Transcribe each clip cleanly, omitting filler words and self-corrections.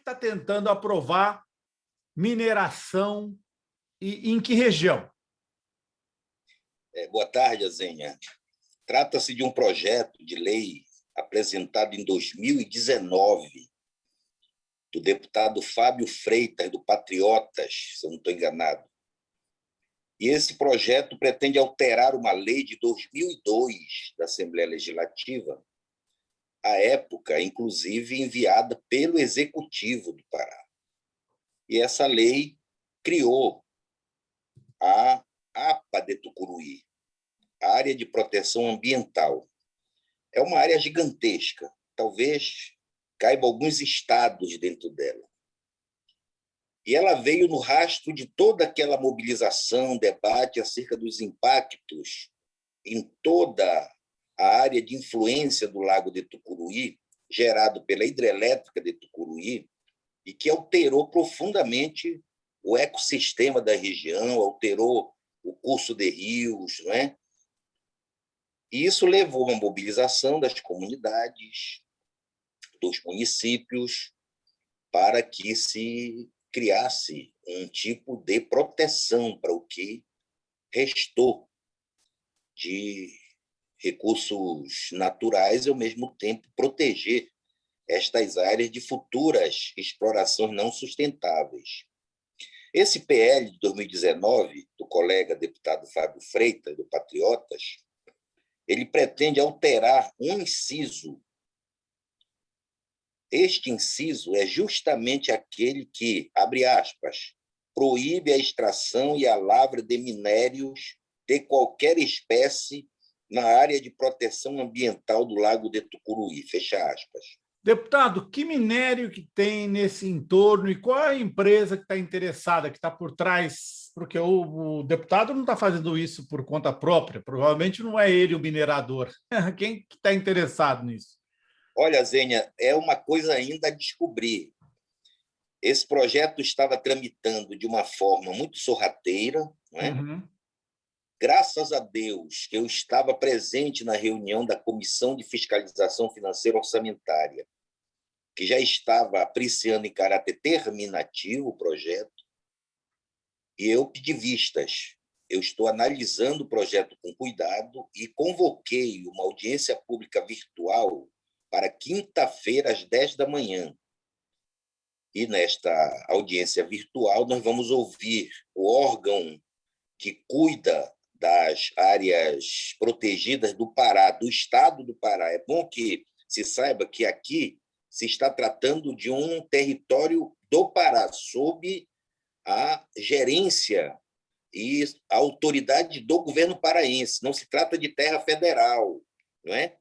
está tentando aprovar mineração e em que região? Boa tarde, Azenha. Trata-se de um projeto de lei apresentado em 2019 do deputado Fábio Freitas, do Patriotas, se eu não estou enganado. E esse projeto pretende alterar uma lei de 2002 da Assembleia Legislativa, à época, inclusive, enviada pelo Executivo do Pará. E essa lei criou a APA de Tucuruí, a Área de Proteção Ambiental. É uma área gigantesca, talvez caiba alguns estados dentro dela. E ela veio no rastro de toda aquela mobilização, debate acerca dos impactos em toda a área de influência do Lago de Tucuruí, gerado pela hidrelétrica de Tucuruí, e que alterou profundamente o ecossistema da região, alterou o curso de rios, não é? E isso levou a uma mobilização das comunidades, dos municípios, para que se criasse um tipo de proteção para o que restou de recursos naturais e, ao mesmo tempo, proteger estas áreas de futuras explorações não sustentáveis. Esse PL de 2019, do colega deputado Fábio Freitas, do Patriotas, ele pretende alterar um inciso. Este inciso é justamente aquele que, abre aspas, proíbe a extração e a lavra de minérios de qualquer espécie na área de proteção ambiental do Lago de Tucuruí, fecha aspas. Deputado, que minério que tem nesse entorno e qual é a empresa que está interessada, que está por trás? Porque o deputado não está fazendo isso por conta própria, provavelmente não é ele o minerador. Quem que está interessado nisso? Olha, Zênia, é uma coisa ainda a descobrir. Esse projeto estava tramitando de uma forma muito sorrateira, não é? Uhum. Graças a Deus que eu estava presente na reunião da Comissão de Fiscalização Financeira Orçamentária, que já estava apreciando em caráter terminativo o projeto, e eu pedi vistas. Eu estou analisando o projeto com cuidado e convoquei uma audiência pública virtual para quinta-feira, às 10 da manhã. E nesta audiência virtual nós vamos ouvir o órgão que cuida das áreas protegidas do Pará, do estado do Pará. É bom que se saiba que aqui se está tratando de um território do Pará, sob a gerência e a autoridade do governo paraense. Não se trata de terra federal, não é?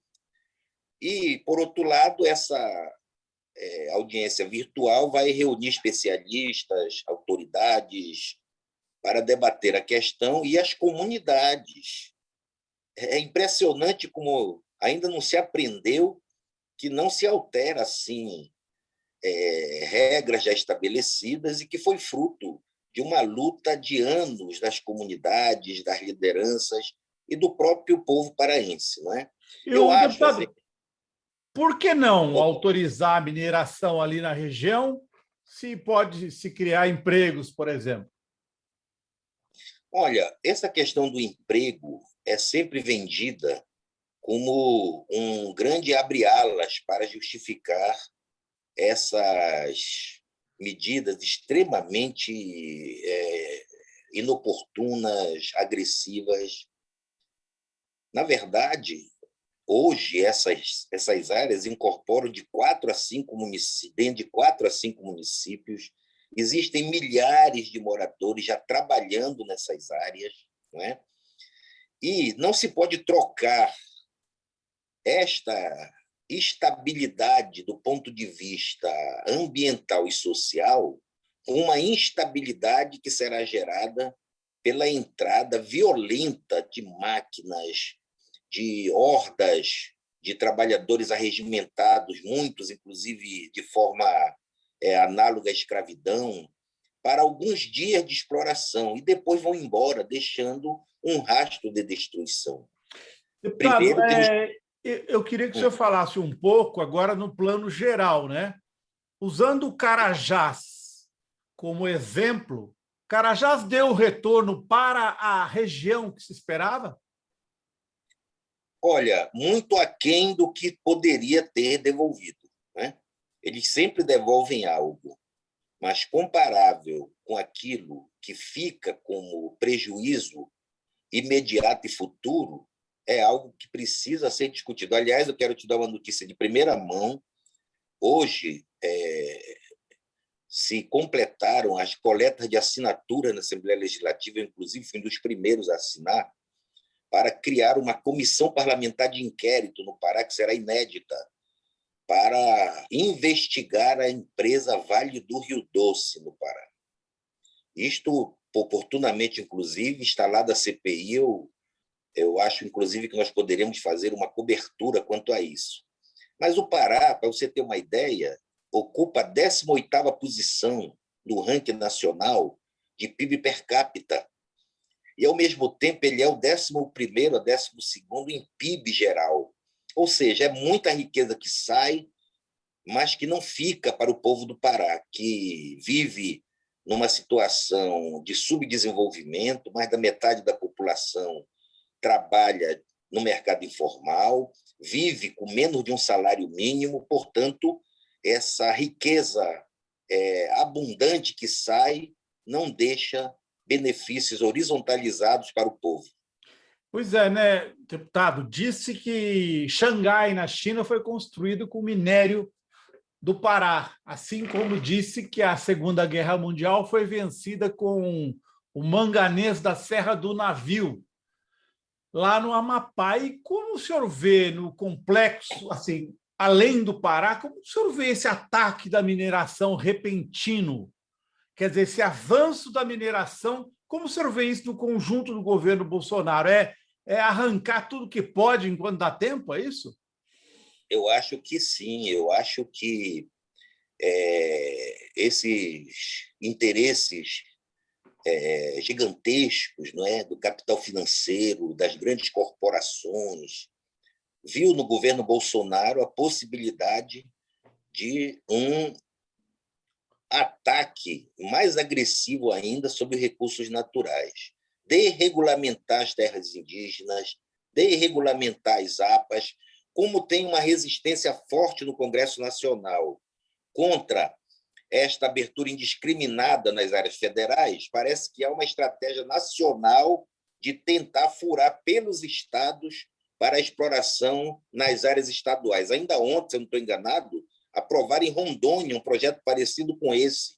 E, por outro lado, essa audiência virtual vai reunir especialistas, autoridades, para debater a questão e as comunidades. É impressionante como ainda não se aprendeu que não se altera assim regras já estabelecidas e que foi fruto de uma luta de anos das comunidades, das lideranças e do próprio povo paraense, não é? Eu acho, Deputado, por que não Opa, autorizar a mineração ali na região, se pode se criar empregos, por exemplo? olha, essa questão do emprego é sempre vendida como um grande abre-alas para justificar essas medidas extremamente inoportunas, agressivas. Na verdade, hoje essas áreas incorporam de 4 a 5 municípios, dentro de 4 a 5 municípios, existem milhares de moradores já trabalhando nessas áreas, não é? E não se pode trocar esta estabilidade do ponto de vista ambiental e social, uma instabilidade que será gerada pela entrada violenta de máquinas, de hordas de trabalhadores arregimentados, muitos, inclusive, de forma análoga à escravidão, para alguns dias de exploração e depois vão embora, deixando um rastro de destruição. Deputado, Primeiro, temos. eu queria que o senhor falasse um pouco agora no plano geral, né? usando o Carajás como exemplo, Carajás deu retorno para a região que se esperava? Olha, muito aquém do que poderia ter devolvido, né? Eles sempre devolvem algo, mas comparável com aquilo que fica como prejuízo imediato e futuro, é algo que precisa ser discutido. Aliás, eu quero te dar uma notícia de primeira mão. Hoje, se completaram as coletas de assinatura na Assembleia Legislativa, eu, inclusive, fui um dos primeiros a assinar, para criar uma comissão parlamentar de inquérito no Pará, que será inédita, para investigar a empresa Vale do Rio Doce, no Pará. Isto, oportunamente, inclusive, instalada a CPI, eu acho, inclusive, que nós poderemos fazer uma cobertura quanto a isso. Mas o Pará, para você ter uma ideia, ocupa a 18ª posição no ranking nacional de PIB per capita. E, ao mesmo tempo, ele é o 11º, a 12º em PIB geral. Ou seja, é muita riqueza que sai, mas que não fica para o povo do Pará, que vive numa situação de subdesenvolvimento, mais da metade da população trabalha no mercado informal, vive com menos de um salário mínimo, portanto, essa riqueza abundante que sai não deixa benefícios horizontalizados para o povo. Pois é, né, deputado? Disse que Xangai, na China, foi construído com minério do Pará, assim como disse que a Segunda Guerra Mundial foi vencida com o manganês da Serra do Navio, lá no Amapá. E como o senhor vê no complexo, assim, além do Pará, como o senhor vê esse ataque da mineração repentino? Quer dizer, esse avanço da mineração, como o senhor vê isso no conjunto do governo Bolsonaro? É arrancar tudo que pode enquanto dá tempo, é isso? Eu acho que sim, eu acho que esses interesses gigantescos, não é, do capital financeiro, das grandes corporações, viu no governo Bolsonaro a possibilidade de um ataque mais agressivo ainda sobre recursos naturais, desregulamentar as terras indígenas, desregulamentar as APAs, como tem uma resistência forte no Congresso Nacional contra esta abertura indiscriminada nas áreas federais, parece que há uma estratégia nacional de tentar furar pelos estados para a exploração nas áreas estaduais. Ainda ontem, se eu não estou enganado, aprovaram em Rondônia um projeto parecido com esse,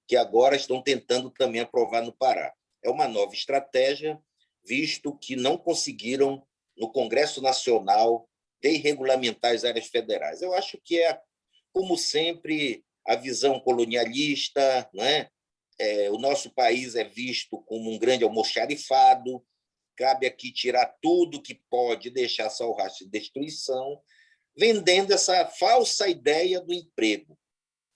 que agora estão tentando também aprovar no Pará. É uma nova estratégia, visto que não conseguiram, no Congresso Nacional, desregulamentar as áreas federais. Eu acho que é, como sempre, a visão colonialista, né? O nosso país é visto como um grande almoxarifado, cabe aqui tirar tudo que pode, deixar só o rastro de destruição, vendendo essa falsa ideia do emprego.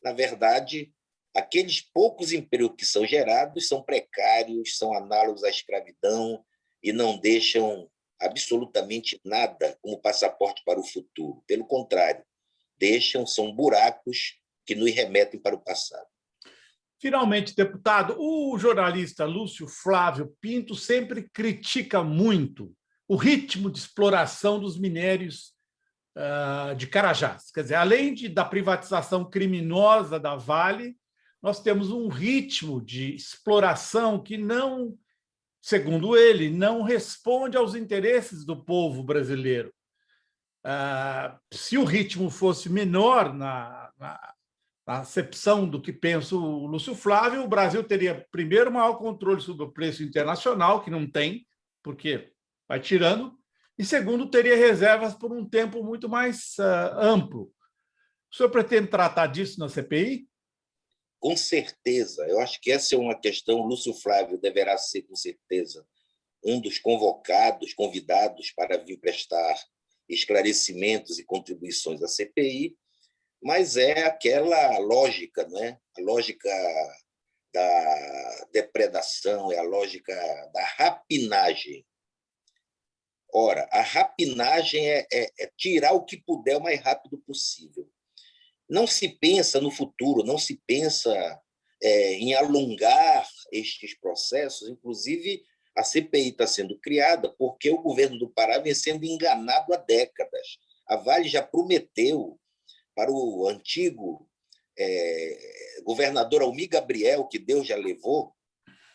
Na verdade, aqueles poucos empregos que são gerados são precários, são análogos à escravidão e não deixam absolutamente nada como passaporte para o futuro. Pelo contrário, são buracos que nos remetem para o passado. Finalmente, deputado, o jornalista Lúcio Flávio Pinto sempre critica muito o ritmo de exploração dos minérios de Carajás. Quer dizer, além da privatização criminosa da Vale, nós temos um ritmo de exploração que não, segundo ele, não responde aos interesses do povo brasileiro. Se o ritmo fosse menor na acepção do que pensa o Lúcio Flávio, o Brasil teria, primeiro, maior controle sobre o preço internacional, que não tem, porque vai tirando, e, segundo, teria reservas por um tempo muito mais amplo. O senhor pretende tratar disso na CPI? Com certeza. Eu acho que essa é uma questão. O Lúcio Flávio deverá ser, com certeza, um dos convidados para vir prestar esclarecimentos e contribuições à CPI, mas é aquela lógica, né? A lógica da depredação, é a lógica da rapinagem. Ora, a rapinagem é tirar o que puder o mais rápido possível. não se pensa no futuro, não se pensa em alongar estes processos. Inclusive, a CPI está sendo criada porque o governo do Pará vem sendo enganado há décadas. A Vale já prometeu para o antigo governador Almir Gabriel, que Deus já levou,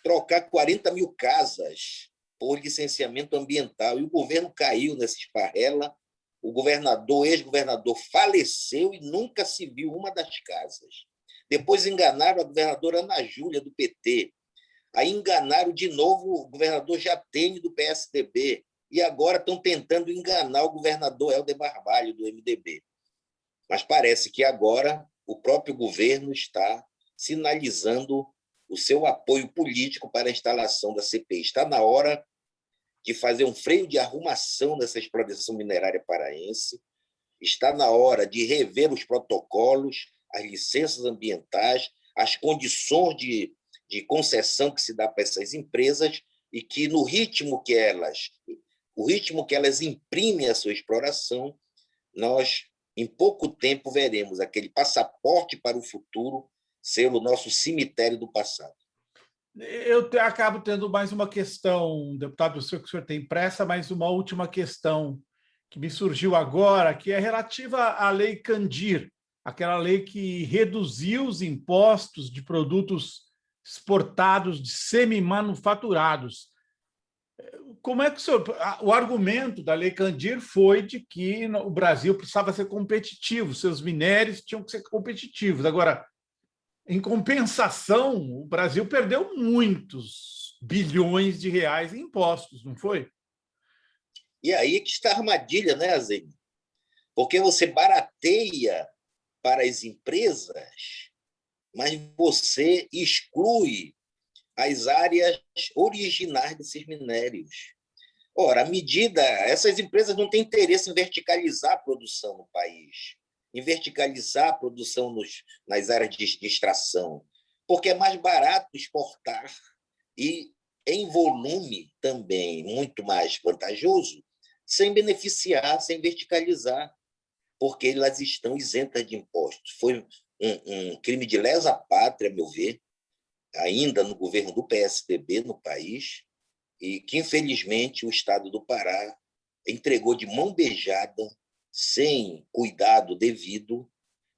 trocar 40 mil casas por licenciamento ambiental. E o governo caiu nessa esparrela. O governador, ex-governador, faleceu e nunca se viu uma das casas. Depois enganaram a governadora Ana Júlia, do PT. Aí enganaram de novo o governador Jatene, do PSDB. E agora estão tentando enganar o governador Helder Barbalho, do MDB. Mas parece que agora o próprio governo está sinalizando o seu apoio político para a instalação da CPI. Está na hora de fazer um freio de arrumação nessa exploração minerária paraense. Está na hora de rever os protocolos, as licenças ambientais, as condições de concessão que se dá para essas empresas e que, no ritmo que elas imprimem a sua exploração, nós, em pouco tempo, veremos aquele passaporte para o futuro ser o nosso cemitério do passado. Eu acabo tendo mais uma questão, deputado, eu sei que o senhor tem pressa, mas uma última questão que me surgiu agora, que é relativa à Lei Candir, aquela lei que reduziu os impostos de produtos exportados de semi-manufaturados. Como é que o argumento da Lei Candir foi de que o Brasil precisava ser competitivo, seus minérios tinham que ser competitivos. Agora, em compensação, o Brasil perdeu muitos bilhões de reais em impostos, não foi? E aí que está a armadilha, né, Azene? Porque você barateia para as empresas, mas você exclui as áreas originais desses minérios. Ora, essas empresas não têm interesse em verticalizar a produção no país, em verticalizar a produção nas áreas de extração, porque é mais barato exportar e, em volume, também muito mais vantajoso, sem beneficiar, sem verticalizar, porque elas estão isentas de impostos. Foi um crime de lesa pátria, a meu ver, ainda no governo do PSDB no país, e que, infelizmente, o Estado do Pará entregou de mão beijada, sem cuidado devido,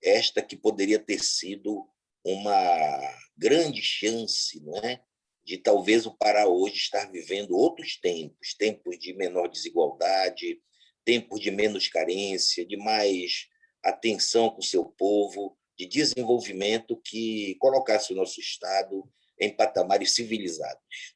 esta que poderia ter sido uma grande chance, não é? De talvez o Pará hoje estar vivendo outros tempos, tempos de menor desigualdade, tempos de menos carência, de mais atenção com o seu povo, de desenvolvimento que colocasse o nosso Estado em patamares civilizados.